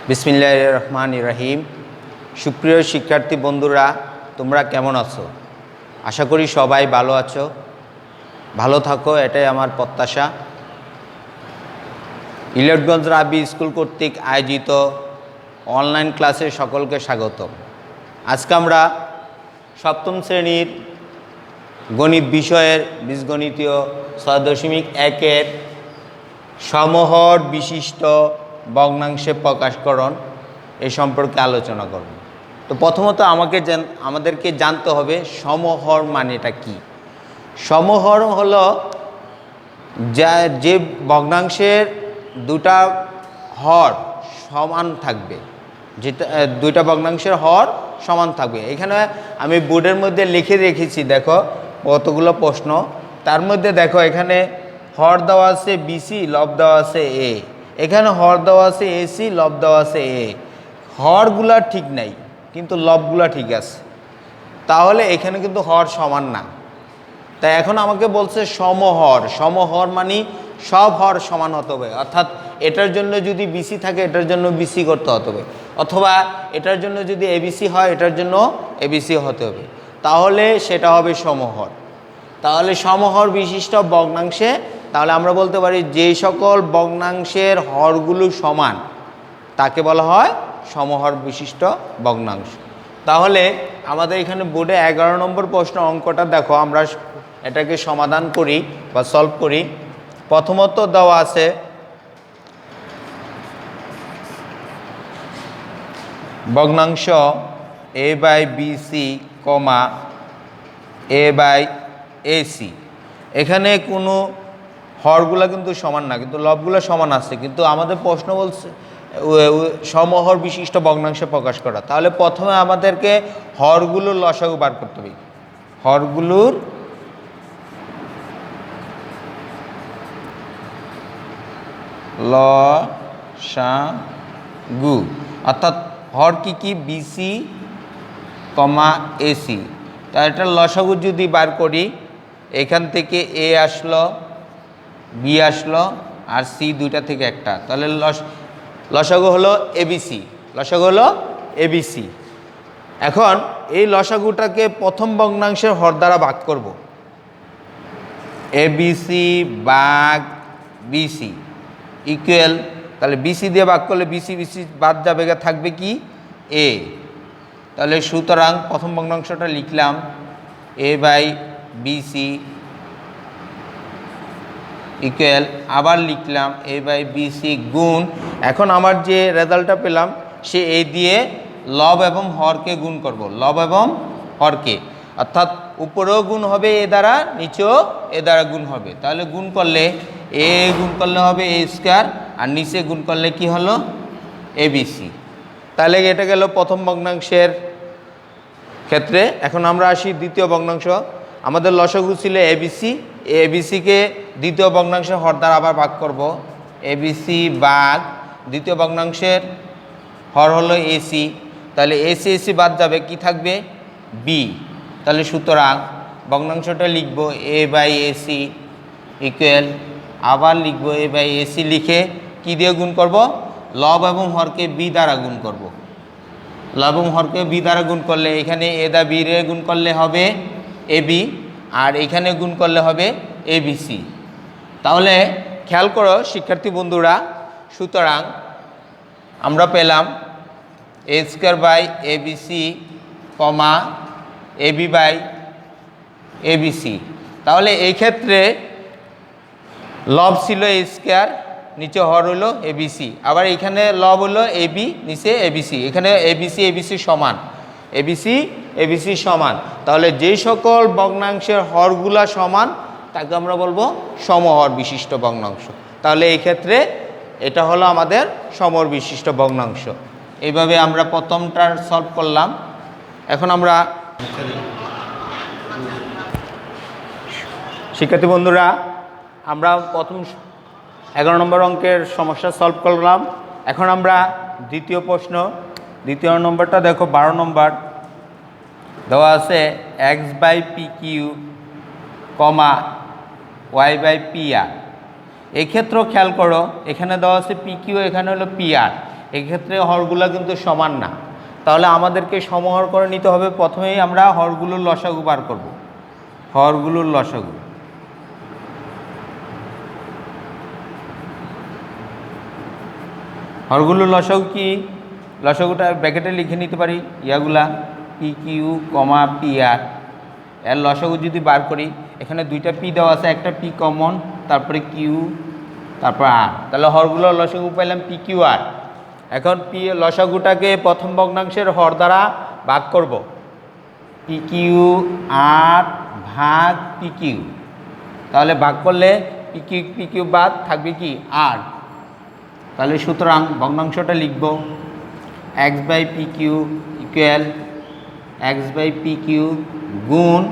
বিসমিল্লাহির রহমানির রহিম। সুপ্রিয় শিক্ষার্থী বন্ধুরা, তোমরা কেমন আছো? আশা করি সবাই ভালো আছো, ভালো থাকো, এটাই আমার প্রত্যাশা। ইলিয়টগঞ্জ রাবি স্কুল কর্তৃক আয়োজিত অনলাইন ক্লাসে সকলকে স্বাগতম। আজকে আমরা সপ্তম শ্রেণীর গণিত বিষয়ের বীজগণিতীয় ৬.১-এর সমহর বিশিষ্ট ভগ্নাংশে প্রকাশকরণ এই সম্পর্কে আলোচনা করব। তো প্রথমত আমাদেরকে জানতে হবে সমহর মানেটা কি। সমহর হলো যে ভগ্নাংশের দুটা হর সমান থাকবে, যেটা দুইটা ভগ্নাংশের হর সমান থাকবে। এখানে আমি বোর্ডের মধ্যে লিখে রেখেছি, দেখো কতগুলো প্রশ্ন। তার মধ্যে দেখো এখানে হর দেওয়া আছে বিসি, লব দেওয়া আছে এ। এখানে হর দেওয়া আছে এসি, লব দেওয়া আছে এ। হরগুলা ঠিক নাই কিন্তু লবগুলা ঠিক আছে, তাহলে এখানে কিন্তু হর সমান না। তাই এখন আমাকে বলছে সমহর। সমহর মানে সব হর সমান হতে হবে, অর্থাৎ এটার জন্য যদি বিসি থাকে এটার জন্য বিসি করতে হতে হবে, অথবা এটার জন্য যদি এবিসি হয় এটার জন্য এবিসি হতে হবে, তাহলে সেটা হবে সমহর। তাহলে সমহর বিশিষ্ট ভগ্নাংশে তাহলে আমরা বলতে পারি যে সকল ভগ্নাংশের হরগুলো সমান তাকে বলা হয় সমহর বিশিষ্ট ভগ্নাংশ। তাহলে আমাদের এখানে বোর্ডে 11 নম্বর প্রশ্ন অঙ্কটা দেখো, আমরা এটাকে সমাধান করি বা সলভ করি। প্রথমত দেওয়া আছে ভগ্নাংশ a by BC comma a by AC. এখানে কোনো হরগুলা কিন্তু সমান না, কিন্তু লবগুলো সমান আছে, কিন্তু আমাদের প্রশ্ন বলছে সমহর বিশিষ্ট ভগ্নাংশে প্রকাশ করা। তাহলে প্রথমে আমাদেরকে হরগুলোর লসাগু বার করতে হবে। হরগুলোর লসাগু অর্থাৎ হর কি কি বিসি কমা এসি। তা এটার লসাগু যদি বার করি, এখান থেকে এ আসলো, বি আসলো, আর সি দুইটা থেকে একটা, তাহলে লসাগু হলো এবিসি। লসাগু হলো এবিসি। এখন এই লসাগুটাকে প্রথম ভগ্নাংশের হর দ্বারা ভাগ করব। এবিসি ভাগ বিসি ইকুয়াল, তাহলে বিসি দিয়ে ভাগ করলে বিসি বিসি বাদ যাবে, থাকবে কি এ। তাহলে সুতরাং প্রথম ভগ্নাংশটা লিখলাম এ বাই বিসি ইকুয়াল, আবার লিখলাম এ বাই বিসি গুণ, এখন আমার যে রেজাল্টটা পেলাম সে এ দিয়ে লব এবং হরকে গুণ করব, লব এবং হরকে, অর্থাৎ উপরেও গুণ হবে এ দ্বারা, নিচেও এ দ্বারা গুণ হবে। তাহলে গুণ করলে এ গুণ করলে হবে এ স্কয়ার, আর নিচে গুণ করলে কি হলো এবিসি। তাহলে এটা গেল প্রথম ভগ্নাংশের ক্ষেত্রে। এখন আমরা আসি দ্বিতীয় ভগ্নাংশ। আমাদের লসাগু ছিল এবিসি, এবিসিকে দ্বিতীয় ভগ্নাংশের হর দ্বারা আবার ভাগ করব। এবিসি ভাগ দ্বিতীয় ভগ্নাংশের হর হলো এসি, তাহলে এসি এসি বাদ যাবে, কি থাকবে বি। তাহলে সুতরাং ভগ্নাংশটা লিখব এ বাই এসি ইকুয়াল, আবার লিখব এ বাই এসি, লিখে কি দিয়ে গুণ করব, লব এবং হরকে বি দ্বারা গুণ করব। লব এবং হরকে বি দ্বারা গুণ করলে এখানে এ দা বি রে গুণ করলে হবে এবি, আর এখানে গুণ করলে হবে এবিসি। তাহলে খেয়াল করো শিক্ষার্থী বন্ধুরা, সুতরাং আমরা পেলাম a square by ABC comma AB by ABC. তাহলে এই ক্ষেত্রে লব ছিল এ স্কয়ার, নিচে হর হলো এবিসি, আবার এখানে লব হলো এবি, নিচে এবিসি। এখানে এবিসি এবিসি সমান, এবিসি এবিসি সমান। তাহলে যে সকল ভগ্নাংশের হরগুলা সমান তাকে আমরা বলবো সমহর বিশিষ্ট ভগ্নাংশ। তাহলে এই ক্ষেত্রে এটা হলো আমাদের সমহর বিশিষ্ট ভগ্নাংশ। এইভাবে আমরা প্রথমটার সলভ করলাম। এখন আমরা শিক্ষার্থী বন্ধুরা, আমরা প্রথম 11 নম্বর অঙ্কের সমস্যা সলভ করলাম। এখন আমরা দ্বিতীয় প্রশ্ন, দ্বিতীয় নম্বরটা দেখো 12 নম্বর দেওয়া আছে x by P Q comma y by P R. এক্ষেত্রেও খেয়াল করো, এখানে দেওয়া আছে পি কিউ, এখানে হলো পি আর। এক্ষেত্রে হরগুলো কিন্তু সমান না, তাহলে আমাদেরকে সমহর করে নিতে হবে। প্রথমেই আমরা হরগুলোর লসাগু বার করব। হরগুলোর লসাগু, হরগুলোর লসাগু কি? লসাগুটা ব্র্যাকেটে লিখে নিতে পারি, ইয়াগুলা পি কিউ কমা পি আর। এর লসাগু যদি বার করি, এখানে দুইটা পি দেওয়া আছে, একটা পি কমন, তারপরে কিউ, তারপর আর, তাহলে হরগুলোর লসাগু পাইলাম পি কিউ আর। এখন পি লসাগুটাকে প্রথম ভগ্নাংশের হর দ্বারা ভাগ করব। পি কিউ আর ভাগ পি কিউ, তাহলে ভাগ করলে পি কিউ বাদ থাকবে কি আর। তাহলে সুতরাং ভগ্নাংশটা লিখব x by P q equal x by P q গুণ,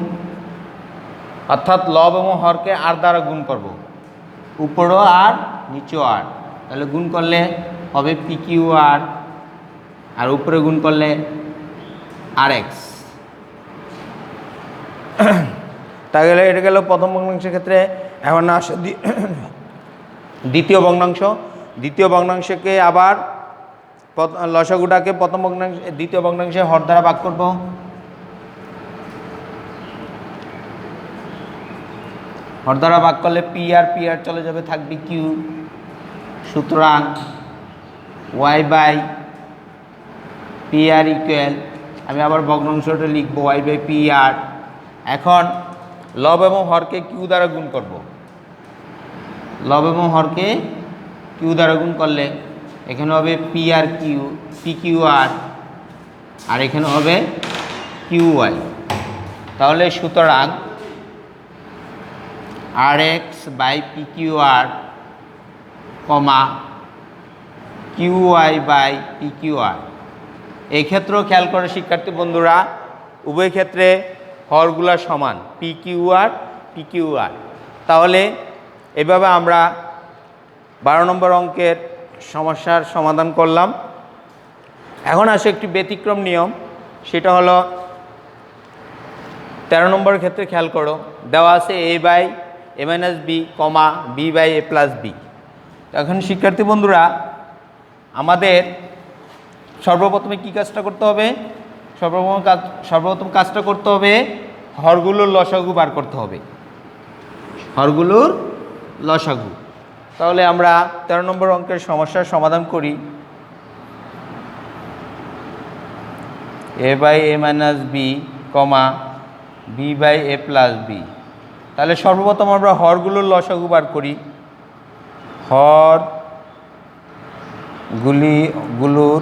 অর্থাৎ লব এবং হরকে আর দ্বারা গুণ করব, উপরও আর নিচেও আর, তাহলে গুণ করলে হবে পি কিউ আর উপরে গুণ করলে আর এক্স। তাহলে এটা গেল প্রথম ভগ্নাংশের ক্ষেত্রে। এখন আসে দ্বিতীয় ভগ্নাংশ। দ্বিতীয় ভগ্নাংশকে আবার লসাগুটাকে প্রথম ভগ্নাংশ দ্বিতীয় ভগ্নাংশে হর দ্বারা ভাগ করব। হর দ্বারা ভাগ করলে পি আর চলে যাবে, থাকবে কিউ। সুতরাং y by P r equal, আমি আবার ভগ্নাংশটা লিখবো ওয়াই বাই পি আর। এখন লব এবং হরকে কিউ দ্বারা গুণ করব। লব এবং হরকে কিউ দ্বারা গুণ করলে এখানে হবে P R Q, P Q R এখানে হবে কিউ ওয়াই। তাহলে সুতরাং আর x by P Q R comma Q y by P Q R. এই ক্ষেত্রেও খেয়াল করে শিক্ষার্থী বন্ধুরা, উভয় ক্ষেত্রে হরগুলা সমান, পি কিউ আর। তাহলে এভাবে আমরা 12 নম্বর অঙ্কের সমস্যার সমাধান করলাম। এখন আসে একটি ব্যতিক্রম নিয়ম, সেটা হলো 13 নম্বরের ক্ষেত্রে খেয়াল করো, দেওয়া আছে a by a minus b comma b by a plus b. এখন শিক্ষার্থী বন্ধুরা, আমাদের সর্বপ্রথমে কি কাজটা করতে হবে? সর্বপ্রথম কাজটা করতে হবে হরগুলোর লসাগু বার করতে হবে, হরগুলোর লসাগু। তাহলে আমরা 13 নম্বর অঙ্কের সমস্যার সমাধান করি। A by a minus b comma b by a plus b. তাহলে সর্বপ্রথম আমরা হরগুলোর লসাগু বার করি। হরগুলোর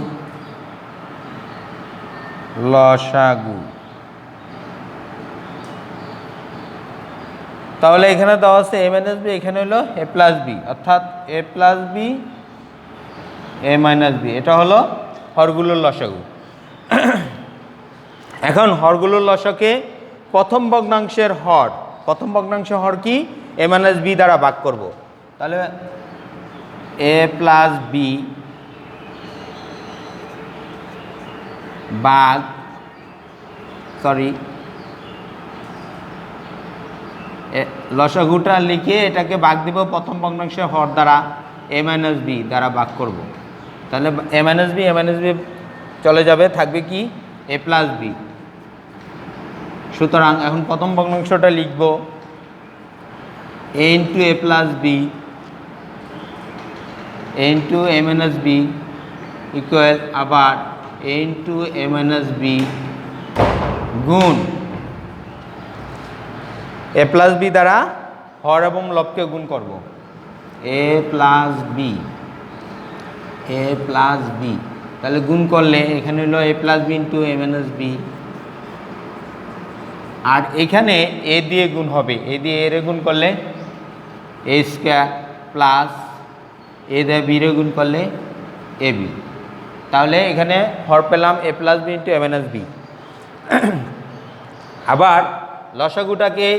লসাগু, তাহলে এখানে দেওয়া আছে এ মাইনাস বি, এখানে হলো এ প্লাস বি, অর্থাৎ এ plus B a minus B, এটা হলো হরগুলোর লসাগু। এখন হরগুলোর লসাকে প্রথম ভগ্নাংশের হর, প্রথম ভগ্নাংশের হর কি? এ মাইনাস বি দ্বারা ভাগ করব। তাহলে এ প্লাস বি ভাগ লসাগুটা লিখে এটাকে ভাগ দিব প্রথম ভগ্নাংশের হর দ্বারা এ মাইনাস বি দ্বারা ভাগ করব। তাহলে এ মাইনাস বি চলে যাবে, থাকবে কি? A plus B. সুতরাং এখন প্রথম ভগ্নাংশটা লিখব এ into a plus B a into a minus B equal আবার এ ইন্টু এ মাইনাস বি গুণ এ প্লাস বি দ্বারা হর এবং লবকে গুণ করব। এ প্লাস বি, তাহলে গুণ করলে এখানে হলো এ plus B into a minus B, আর এখানে এ দিয়ে গুণ হবে, এ দিয়ে এর গুণ করলে এ স্কোয়ার প্লাস এ দিয়ে বি রে গুণ করলে এ বি। তাহলে এখানে হর পেলাম এ plus B into a minus B. আবার লসাগুটাকে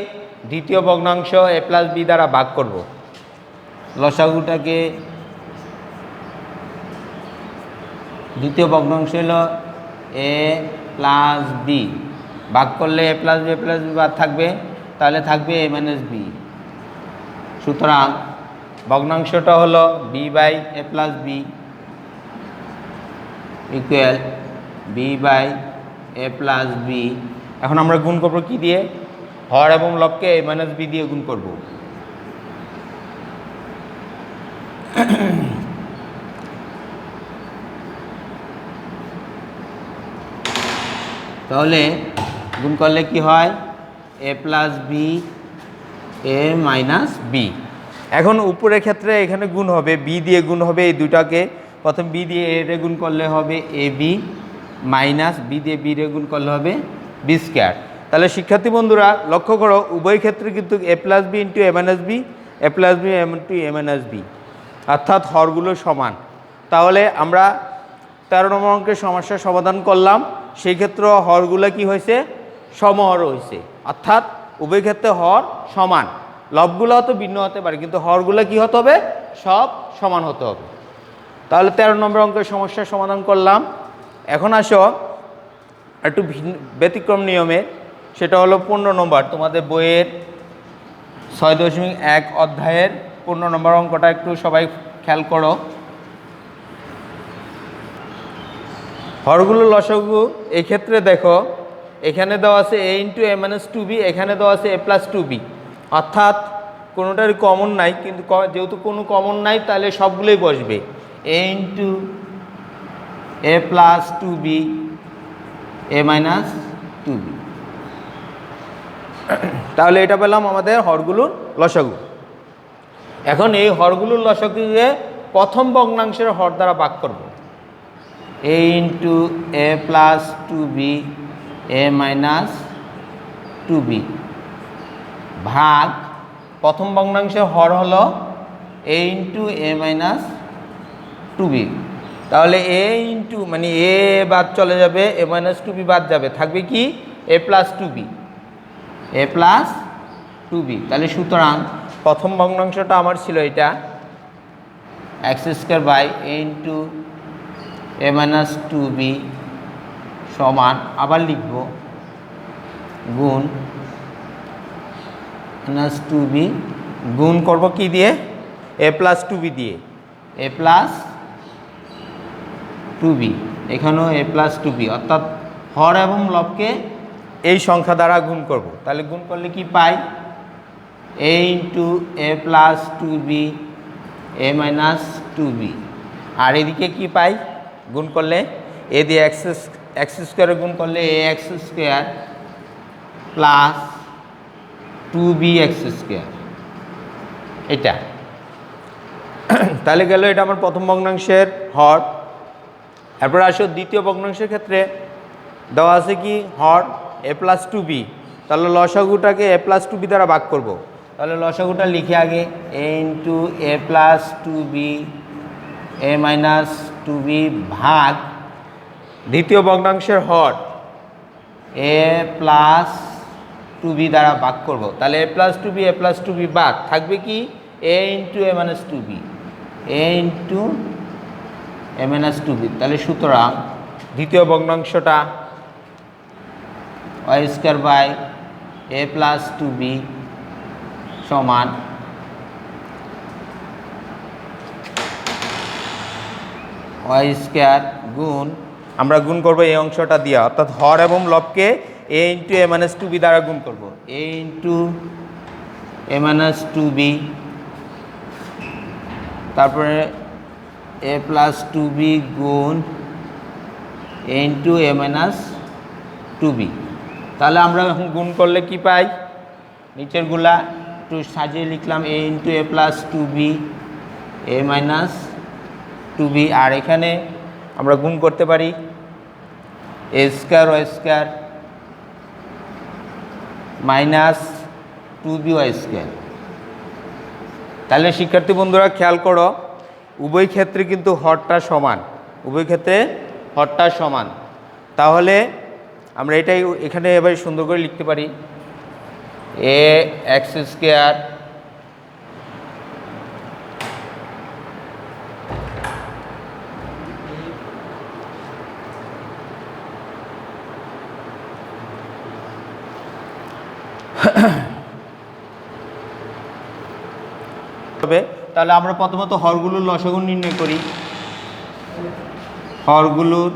দ্বিতীয় ভগ্নাংশ এ প্লাস বি দ্বারা ভাগ করব। লসাগুটাকে দ্বিতীয় ভগ্নাংশ হলো এ প্লাস বি, ভাগ করলে এ প্লাস বি বাদ থাকবে, তাহলে থাকবে এ মাইনাস বি। সুতরাং ভগ্নাংশটা হলো b by a plus b equal b by a plus b. এখন আমরা গুণ করবো কি দিয়ে? হর এবং লবকে এ মাইনাস বি দিয়ে গুণ করব। তাহলে গুণ করলে কি হয়? এ plus B a minus B. এখন উপরের ক্ষেত্রে এখানে গুণ হবে, বি দিয়ে গুণ হবে এই দুটাকে। প্রথম বি দিয়ে এ রে গুণ করলে হবে এ বি, মাইনাস বি দিয়ে বি রে গুণ করলে হবে বি স্কোয়ার। তাহলে শিক্ষার্থী বন্ধুরা লক্ষ্য করো, উভয় ক্ষেত্রে কিন্তু এ plus B into a minus B, a plus B into a minus B, অর্থাৎ হরগুলো সমান। তাহলে আমরা 13 নম্বর অঙ্কের সমস্যার সমাধান করলাম, সেই ক্ষেত্রে হরগুলো কি হয়েছে? সমহর হয়েছে, অর্থাৎ উভয় ক্ষেত্রে হর সমান। লবগুলো তো ভিন্ন হতে পারে, কিন্তু হরগুলো কি হতে হবে? সব সমান হতে হবে। তাহলে 13 নম্বর অঙ্কের সমস্যার সমাধান করলাম। এখন আসো একটু ব্যতিক্রম নিয়মে, সেটা হলো 15 নম্বর তোমাদের বইয়ের 6.1 অধ্যায়ের 15 নম্বর অঙ্কটা একটু সবাই খেয়াল করো। হরগুলো লসাগু এই ক্ষেত্রে দেখো, এখানে দেওয়া আছে এ into a minus two B, এখানে দেওয়া আছে এ প্লাস টু বি, অর্থাৎ কোনোটারই কমন নাই। কিন্তু যেহেতু কোনো কমন নাই তাহলে সবগুলোই বসবে, এ into a plus two b a minus two b. তাহলে এটা পেলাম আমাদের হরগুলোর লসাগু। এখন এই হরগুলোর লসাগুকে প্রথম ভগ্নাংশের হর দ্বারা ভাগ করব। এ into a plus two b a minus two B ভাগ প্রথম ভগ্নাংশের হর হলো এ into a minus two b. তাহলে এ ইন্টু মানে এ বাদ চলে যাবে, এ মাইনাস টু বি বাদ যাবে, থাকবে কি? A plus two b, a plus two b. তাহলে সুতরাং প্রথম ভগ্নাংশটা আমার ছিল এটা, x square by a into a minus two b সমান, আবার লিখব গুণ মাইনাস টু বি, গুণ করব কি দিয়ে? এ প্লাস টু বি দিয়ে, এ প্লাস টু বি, এখানেও এ প্লাস টু বি, অর্থাৎ হর এবং লবকে এই সংখ্যা দ্বারা গুণ করব। তাহলে গুণ করলে কি পাই? এ into a plus two b a minus two b. আর এদিকে কি পাই গুণ করলে? এ দিয়ে এক্স স্কোয়ারে গুণ করলে a x square plus two b x square, এটা। তাহলে গেল এটা আমার প্রথম ভগ্নাংশের হর। এরপর আসো দ্বিতীয় ভগ্নাংশের ক্ষেত্রে দেওয়া আছে কি? হর এ প্লাস টু বি। তাহলে লসাগুটাকে এ প্লাস টু বি দ্বারা ভাগ করব। তাহলে লসাগুটা লিখে আগে, এ into a plus two b a minus two B ভাগ দ্বিতীয় ভগ্নাংশের হর এ প্লাস টু বি দ্বারা ভাগ করব। তাহলে এ প্লাস টু বি ভাগ থাকবে কি? A into a minus two b, a into a minus two b. তাহলে সুতরাং দ্বিতীয় ভগ্নাংশটা y square by a plus two b সমান ওয়াই স্কোয়ার গুণ, আমরা গুণ করবো এই অংশটা দিয়ে, অর্থাৎ হর এবং লবকে এ into a minus two B দ্বারা গুণ করব। এ into a minus two B, তারপরে এ প্লাস টু বি গুণ এ into a minus two b. তাহলে আমরা এখন গুণ করলে কি পাই? নিচেরগুলা একটু সাজিয়ে লিখলাম, a into a plus two b a minus two b. আর এখানে আমরা গুণ করতে পারি a square y square minus two b y square. তাহলে শিক্ষার্থী বন্ধুরা খেয়াল করো, উভয় ক্ষেত্রে কিন্তু হরটা সমান, উভয় ক্ষেত্রে হরটা সমান। তাহলে আমরা এটাই এখানে এবার সুন্দর করে লিখতে পারি, এ এক্স স্কোয়ার হবে। তাহলে আমরা প্রথমত হরগুলোর লসাগু নির্ণয় করি। হরগুলোর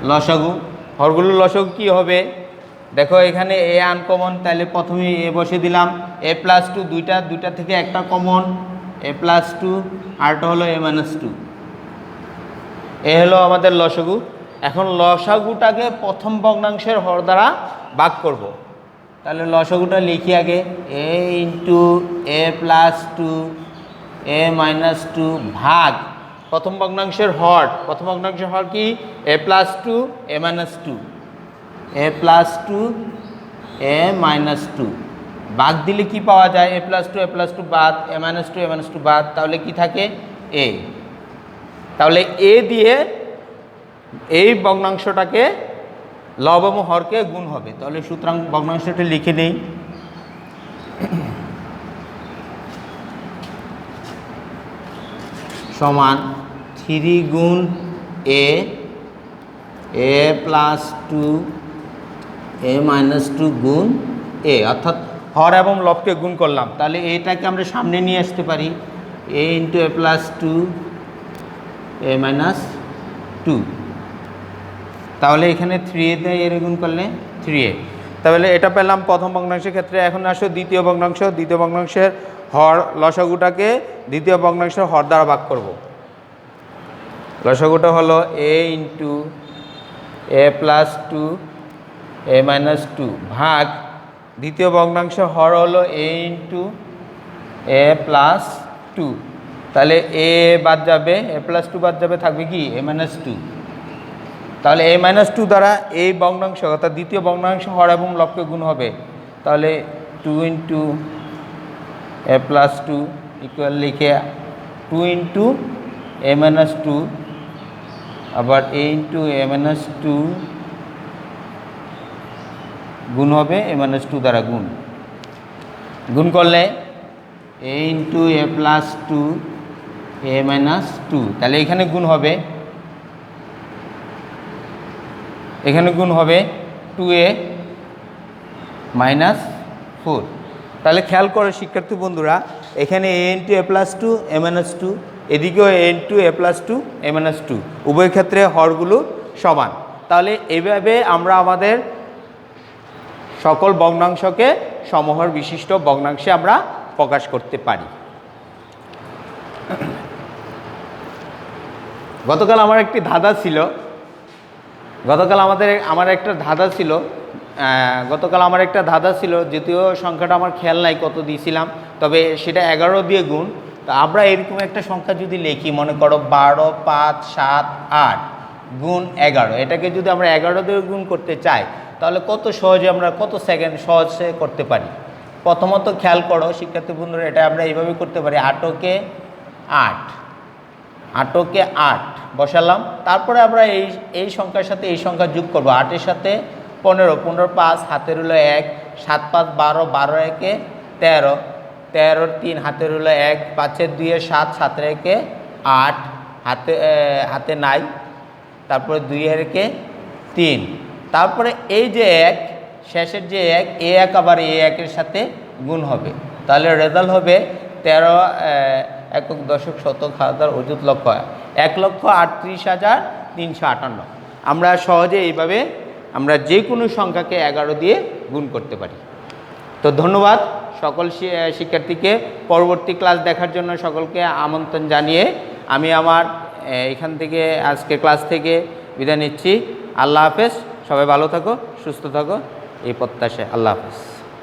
লসাগু। হরগুলোর লসাগু কী হবে? দেখো এখানে এ আনকমন, তাহলে প্রথমে এ বসে দিলাম। a+2 দুইটা থেকে একটা কমন, a+2, আরটা হলো a-2। এ হলো আমাদের লসাগু। এখন লসাগুটাকে প্রথম ভগ্নাংশের হর দ্বারা ভাগ করব। তাহলে লসাগুটা লিখি আগে, a × a+2 a-2 ভাগ প্রথম ভগ্নাংশের হর। প্রথম ভগ্নাংশের হর কি? a+2 a-2, a+2 a-2 ভাগ দিলে কি পাওয়া যায়? a+2 বাদ, a-2 বাদ, তাহলে কি থাকে? a। তাহলে এ দিয়ে এই ভগ্নাংশটাকে লব এবং হরকে গুণ হবে। তাহলে সুতরাং ভগ্নাংশটা লিখে নেই, সমান 3 গুণ a+2 a-2 গুণ এ, অর্থাৎ হর এবং লবকে গুণ করলাম। তাহলে এটাকে আমরা সামনে নিয়ে আসতে পারি, a × a+2 a-2। তাহলে এখানে 3a দিয়ে এর গুণ করলে 3a। তাহলে এটা পেলাম প্রথম ভগ্নাংশের ক্ষেত্রে। এখন আসো দ্বিতীয় ভগ্নাংশ। দ্বিতীয় ভগ্নাংশের হর লসাগুটাকে দ্বিতীয় ভগ্নাংশের হর দ্বারা ভাগ করব। লসাগুটা হলো a × a+2 a-2 ভাগ দ্বিতীয় ভগ্নাংশের হর হলো a × a+2। তাহলে a বাদ যাবে, a+2 বাদ যাবে, থাকবে কি? a-2। তাহলে a-2 দ্বারা এই ভগ্নাংশ অর্থাৎ দ্বিতীয় ভগ্নাংশ হর এবং লবকে গুণ হবে। তাহলে 2 × a+2 ইকুয়াল লিখে 2 × a-2 আবার a × a-2 গুণ হবে a-2 দ্বারা গুণ করলে a × a+2 a-2। তাহলে এখানে গুণ হবে, এখানে গুণ হবে 2a - 4। তাহলে খেয়াল করে শিক্ষার্থী বন্ধুরা, এখানে a × a+2 a-2, এদিকেও a × a+2 a-2, উভয় ক্ষেত্রে হরগুলো সমান। তাহলে এইভাবে আমরা আমাদের সকল ভগ্নাংশকে সমহর বিশিষ্ট ভগ্নাংশে আমরা প্রকাশ করতে পারি। গতকাল আমার একটা ধাঁধা ছিল, গতকাল আমার একটা ধাঁধা ছিল, যদিও সংখ্যাটা আমার খেয়াল নাই কত দিয়েছিলাম, তবে সেটা 11 দিয়ে গুণ। তো আমরা এরকম একটা সংখ্যা যদি লিখি, মনে করো 12, 5, 7, 8 গুণ 11, এটাকে যদি আমরা 11 দিয়ে গুণ করতে চাই, তাহলে কত সহজে আমরা কত সেকেন্ড সহজে করতে পারি? প্রথমত খেয়াল করো শিক্ষার্থী বন্ধুরা, এটা আমরা এইভাবে করতে পারি, 8কে 8 বসালাম। তারপরে আমরা এই সংখ্যার সাথে এই সংখ্যা যোগ করব। 8-এর সাথে 15, 15 5, হাতের হলো 1, 7 5 12, 12 1 13, 13 3, হাতের হলো 1, 5 2 7, 7 1 8, হাতে নাই, তারপরে 2 1 3, তারপরে এই যে 1 শেষের যে 1, এ 1 আবার এ 1-এর সাথে গুণ হবে। তাহলে রেজাল্ট হবে 13 একক দশক শতক হাজার অযুত লক্ষ, 1,38,358। আমরা সহজে এইভাবে আমরা যে কোনো সংখ্যাকে 11 দিয়ে গুণ করতে পারি। তো ধন্যবাদ সকল শিক্ষার্থীকে। পরবর্তী ক্লাস দেখার জন্য সকলকে আমন্ত্রণ জানিয়ে আমি আমার এখান থেকে আজকে ক্লাস থেকে বিদায় নিচ্ছি। আল্লাহ হাফেজ। সবাই ভালো থাকো, সুস্থ থাকো, এই প্রত্যাশায়। আল্লাহ হাফেজ।